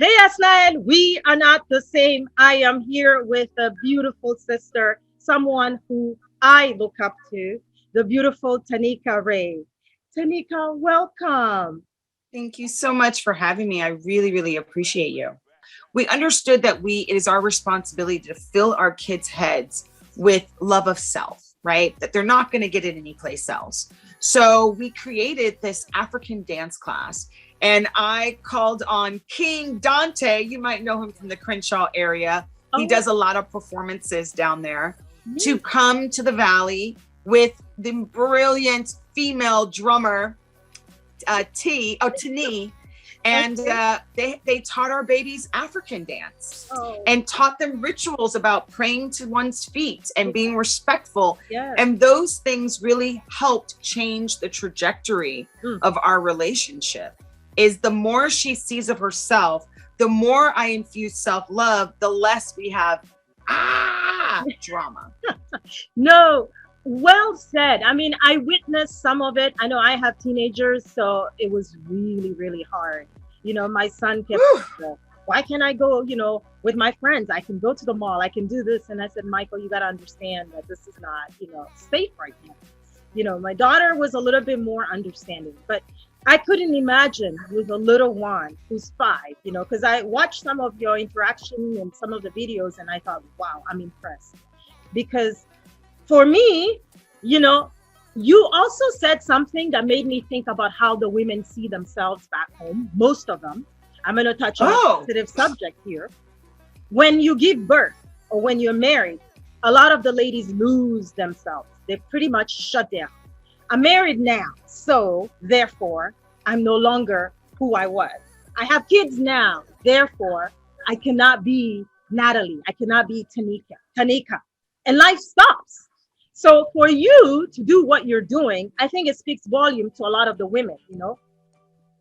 Hey, Asnael, we are not the same. I am here with a beautiful sister, someone who I look up to, the beautiful Tanika Ray. Tanika, welcome. Thank you so much for having me. I really, really appreciate you. We understood that it is our responsibility to fill our kids' heads with love of self, right? That they're not going to get it anyplace else. So we created this African dance class, and I called on King Dante. You might know him from the Crenshaw area. He Oh, does a lot of performances down there, to yes. come to the Valley with the brilliant female drummer Tani, and Okay. they taught our babies African dance Oh, and taught them rituals about praying to one's feet and being respectful. yes. And those things really helped change the trajectory Mm. of our relationship. Is the more she sees of herself, the more I infuse self-love, the less we have drama. No, well said. I mean, I witnessed some of it. I know I have teenagers, so it was really, really hard. My son kept, Whew. why can't I go, with my friends? I can go to the mall, I can do this. And I said, Michael, you got to understand that this is not, safe right now. My daughter was a little bit more understanding, but I couldn't imagine with a little one who's 5, because I watched some of your interaction and some of the videos and I thought, wow, I'm impressed. Because for me, you know, you also said something that made me think about how the women see themselves back home, most of them. I'm going to touch on a Oh, sensitive subject here. When you give birth or when you're married, a lot of the ladies lose themselves. They pretty much shut down. I'm married now, so therefore, I'm no longer who I was. I have kids now, therefore, I cannot be Natalie. I cannot be Tanika. And life stops. So for you to do what you're doing, I think it speaks volume to a lot of the women.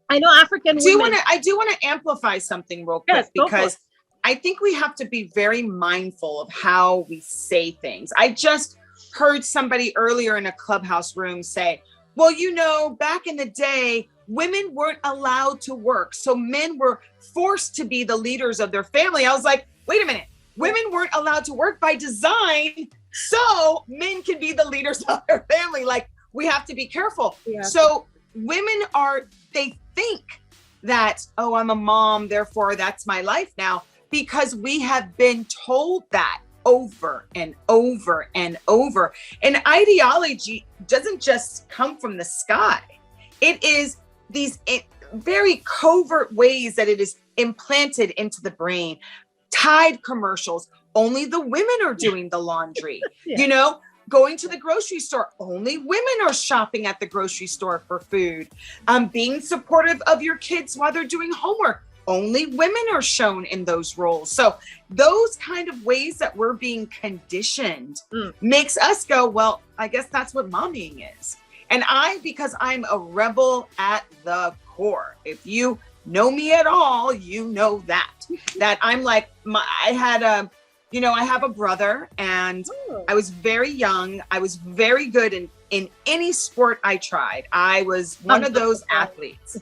I know African women. I do want to amplify something real quick, Yes, go for it. because I think we have to be very mindful of how we say things. I just heard somebody earlier in a clubhouse room say, well, back in the day, women weren't allowed to work. So men were forced to be the leaders of their family. I was like, wait a minute. Women weren't allowed to work by design, so men can be the leaders of their family. Like, we have to be careful. Yeah. So they think that, oh, I'm a mom, therefore that's my life now, because we have been told that over and over and over. And ideology doesn't just come from the sky. It is these very covert ways that it is implanted into the brain. Tide commercials, only the women are doing the laundry. Yeah. Going to the grocery store, only women are shopping at the grocery store for food. Being supportive of your kids while they're doing homework, only women are shown in those roles. So those kind of ways that we're being conditioned makes us go, well, I guess that's what mommying is. And because I'm a rebel at the core, if you know me at all, you know that I'm like, I have a brother, and Oh, I was very young. I was very good in any sport I tried. I was one of those athletes.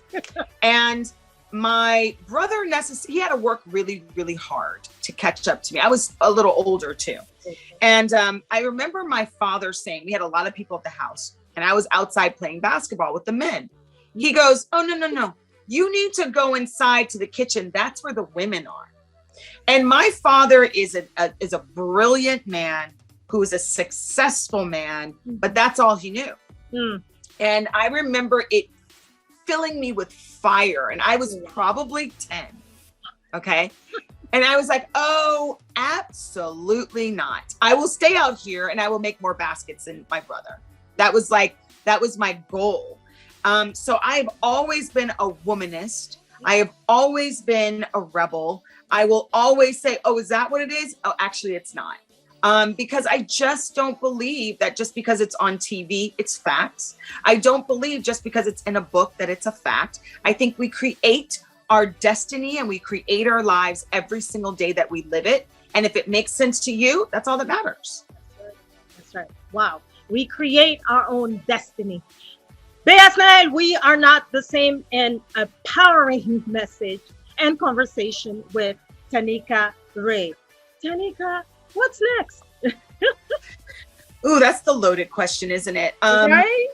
And my brother he had to work really, really hard to catch up to me. I was a little older too. And I remember my father saying, we had a lot of people at the house, and I was outside playing basketball with the men. He goes, oh, no. You need to go inside to the kitchen. That's where the women are. And my father is a brilliant man who is a successful man, but that's all he knew. mm, And I remember it filling me with fire, and I was probably 10. Okay. And I was like, oh, absolutely not. I will stay out here and I will make more baskets than my brother. That was my goal. So I've always been a womanist. I have always been a rebel. I will always say, oh, is that what it is? Oh, actually, it's not. Because I just don't believe that just because it's on TV, it's facts. I don't believe just because it's in a book that it's a fact. I think we create our destiny and we create our lives every single day that we live it. And if it makes sense to you, that's all that matters. that's right. Wow. We create our own destiny. Beasnael, we are not the same, and a powering message. and conversation with Tanika Ray. Tanika, what's next? Ooh, that's the loaded question, isn't it? Right?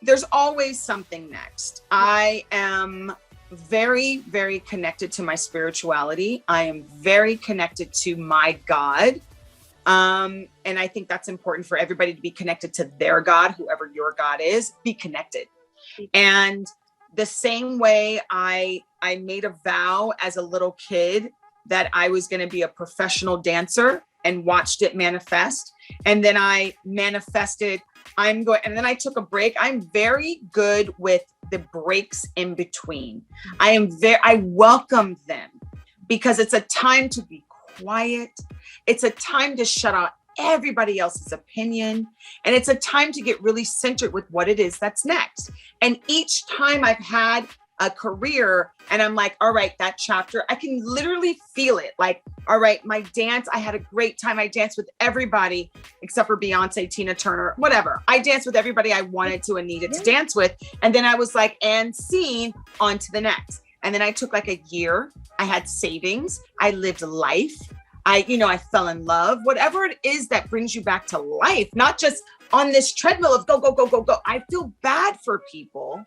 There's always something next. I am very, very connected to my spirituality. I am very connected to my God. And I think that's important for everybody to be connected to their God, whoever your God is, be connected. And the same way I made a vow as a little kid that I was going to be a professional dancer and watched it manifest. And then I manifested, and then I took a break. I'm very good with the breaks in between. I welcome them because it's a time to be quiet. It's a time to shut out everybody else's opinion. And it's a time to get really centered with what it is that's next. And each time I've had a career and I'm like, all right, that chapter, I can literally feel it. Like, all right, my dance, I had a great time. I danced with everybody except for Beyonce, Tina Turner, whatever. I danced with everybody I wanted to and needed to dance with. And then I was like, and scene, on to the next. And then I took like a year. I had savings. I lived life. I fell in love, whatever it is that brings you back to life, not just on this treadmill of go, go, go, go, go. I feel bad for people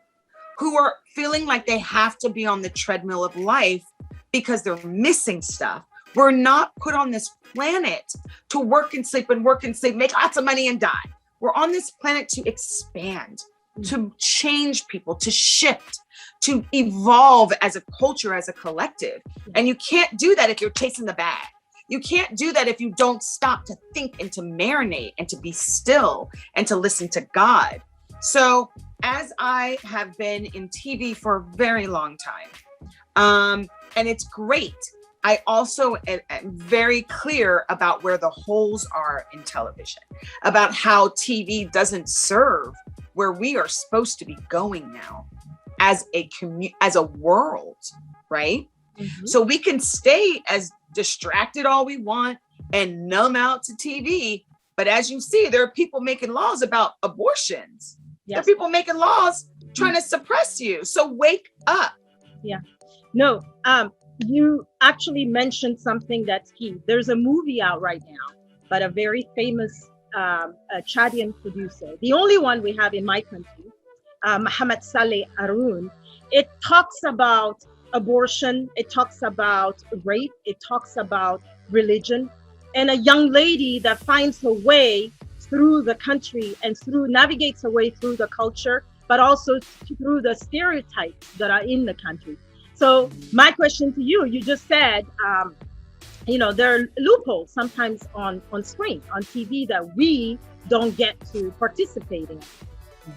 who are feeling like they have to be on the treadmill of life because they're missing stuff. We're not put on this planet to work and sleep, make lots of money and die. We're on this planet to expand, to change people, to shift, to evolve as a culture, as a collective. And you can't do that if you're chasing the bag. You can't do that if you don't stop to think and to marinate and to be still and to listen to God. So as I have been in TV for a very long time, and it's great, I also am very clear about where the holes are in television, about how TV doesn't serve where we are supposed to be going now as a world, right? Mm-hmm. So we can stay as distracted all we want and numb out to TV. But as you see, there are people making laws about abortions. Yes. There are people making laws trying to suppress you. So wake up. Yeah. No, you actually mentioned something that's key. There's a movie out right now, but a very famous Chadian producer, the only one we have in my country, Mohamed Saleh Aroun. It talks about abortion, it talks about rape, it talks about religion, and a young lady that finds her way through the country and navigates her way through the culture, but also through the stereotypes that are in the country. So my question to you, you just said, there are loopholes sometimes on screen, on TV that we don't get to participate in.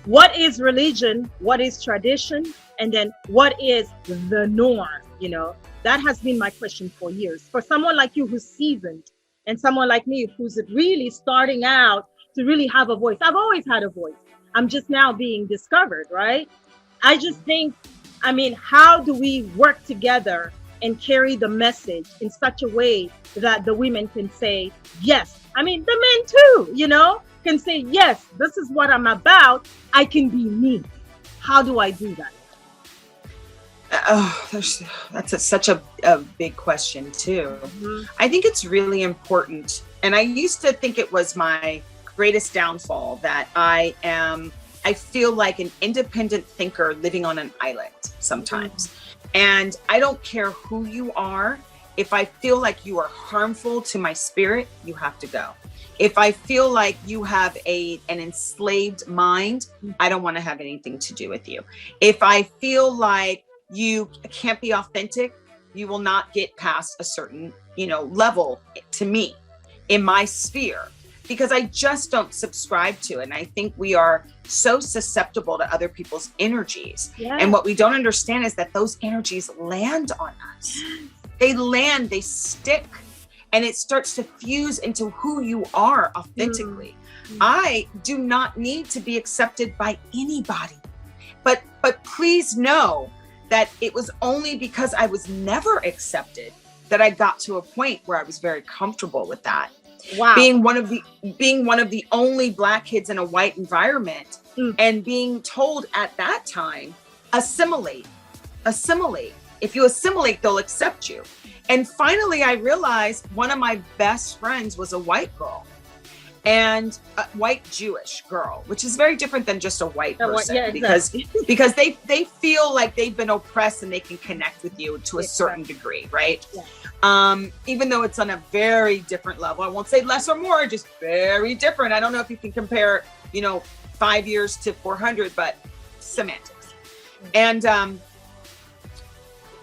What is religion? What is tradition? And then what is the norm? That has been my question for years. For someone like you who's seasoned and someone like me who's really starting out to really have a voice. I've always had a voice. I'm just now being discovered, right? I just think, how do we work together and carry the message in such a way that the women can say, yes. The men too, can say, yes, this is what I'm about. I can be me. How do I do that? That's such a big question too. Mm-hmm. I think it's really important. And I used to think it was my greatest downfall that I feel like an independent thinker living on an island sometimes. Mm-hmm. And I don't care who you are. If I feel like you are harmful to my spirit, you have to go. If I feel like you have an enslaved mind, I don't want to have anything to do with you. If I feel like you can't be authentic, you will not get past a certain, level to me in my sphere, because I just don't subscribe to it. And I think we are so susceptible to other people's energies. Yes. And what we don't understand is that those energies land on us. They land, they stick. And it starts to fuse into who you are authentically. Mm-hmm. I do not need to be accepted by anybody. But please know that it was only because I was never accepted that I got to a point where I was very comfortable with that. Wow. Being one of the only Black kids in a white environment and being told at that time, assimilate. If you assimilate, they'll accept you. And finally, I realized one of my best friends was a white girl, and a white Jewish girl, which is very different than just a white person, exactly. because they feel like they've been oppressed and they can connect with you to a certain degree, right? Yeah. Even though it's on a very different level. I won't say less or more, just very different. I don't know if you can compare, 5 years to 400, but semantics. And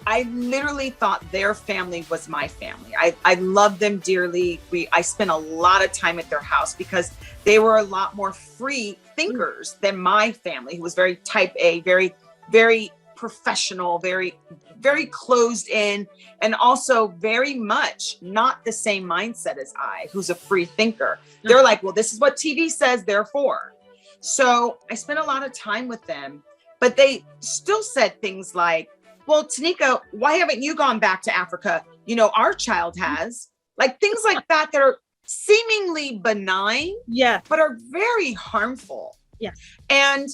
I literally thought their family was my family. I love them dearly. I spent a lot of time at their house because they were a lot more free thinkers than my family, who was very type A, very, very professional, very, very closed in, and also very much not the same mindset as I, who's a free thinker. They're like, well, this is what TV says, therefore. So I spent a lot of time with them, but they still said things like, well, Tanika, why haven't you gone back to Africa? Our child has. Like things like that are seemingly benign, but are very harmful. Yeah. And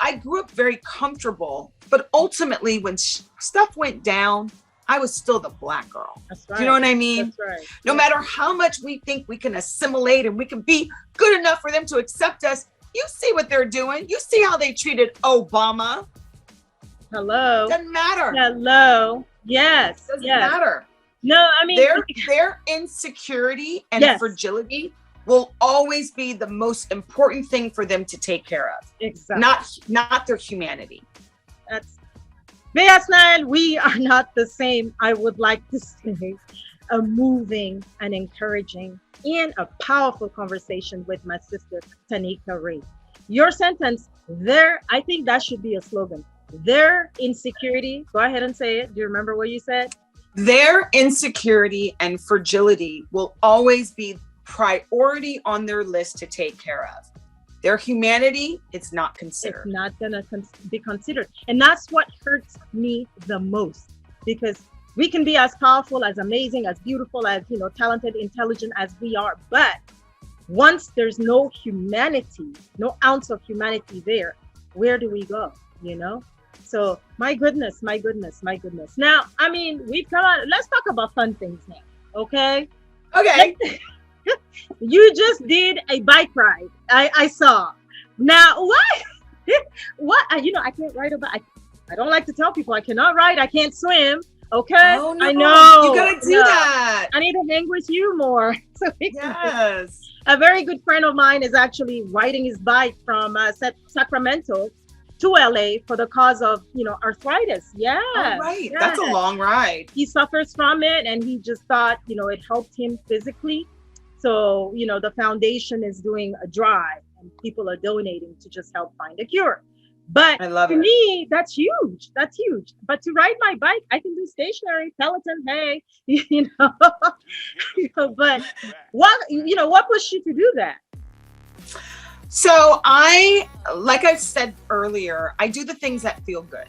I grew up very comfortable, but ultimately when stuff went down, I was still the Black girl. That's right. Do you know what I mean? That's right. No matter how much we think we can assimilate and we can be good enough for them to accept us, you see what they're doing. You see how they treated Obama. Hello. Doesn't matter. Hello. Yes. Doesn't matter. No, I mean their insecurity and fragility will always be the most important thing for them to take care of. Exactly. Not their humanity. That's Beasnal, we are not the same. I would like to say a moving and encouraging and a powerful conversation with my sister Tanika Ray. Your sentence there, I think that should be a slogan. Their insecurity, go ahead and say it. Do you remember what you said? Their insecurity and fragility will always be priority on their list to take care of. Their humanity, it's not considered. It's not gonna be considered. And that's what hurts me the most, because we can be as powerful, as amazing, as beautiful, as talented, intelligent as we are. But once there's no humanity, no ounce of humanity there, where do we go? So my goodness. Now, I mean, we've come out. Let's talk about fun things now. Okay. You just did a bike ride. I saw. Now what? I can't ride a bike. I don't like to tell people I cannot ride. I can't swim. Okay. Oh, no. I know. You gotta do that. I need to hang with you more. Yes. A very good friend of mine is actually riding his bike from Sacramento to LA for the cause of, arthritis. Yeah. Oh, right. Yeah. That's a long ride. He suffers from it, and he just thought, it helped him physically. So, the foundation is doing a drive and people are donating to just help find a cure. But to me, that's huge. That's huge. But to ride my bike, I can do stationary, Peloton, hey, but what pushed you to do that? So like I said earlier, I do the things that feel good.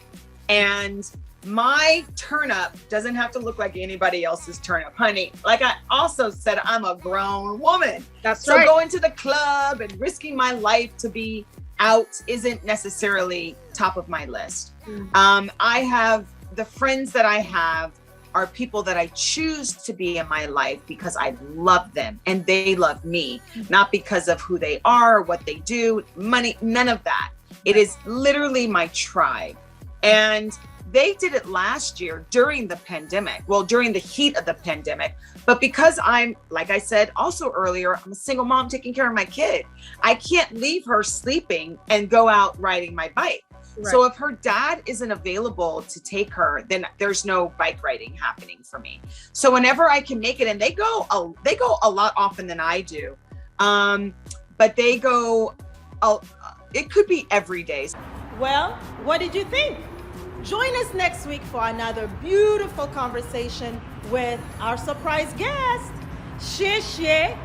And my turn up doesn't have to look like anybody else's turn up, honey. Like I also said, I'm a grown woman. That's right. So going to the club and risking my life to be out isn't necessarily top of my list. I have the friends that I have are people that I choose to be in my life because I love them and they love me, not because of who they are, what they do, money, none of that. It is literally my tribe. And they did it last year during the pandemic, during the heat of the pandemic. But because I'm, like I said also earlier, I'm a single mom taking care of my kid. I can't leave her sleeping and go out riding my bike. Right. So if her dad isn't available to take her, then there's no bike riding happening for me. So whenever I can make it, and they go a lot often than I do, but they go, it could be every day. Well, what did you think? Join us next week for another beautiful conversation with our surprise guest, Sheshe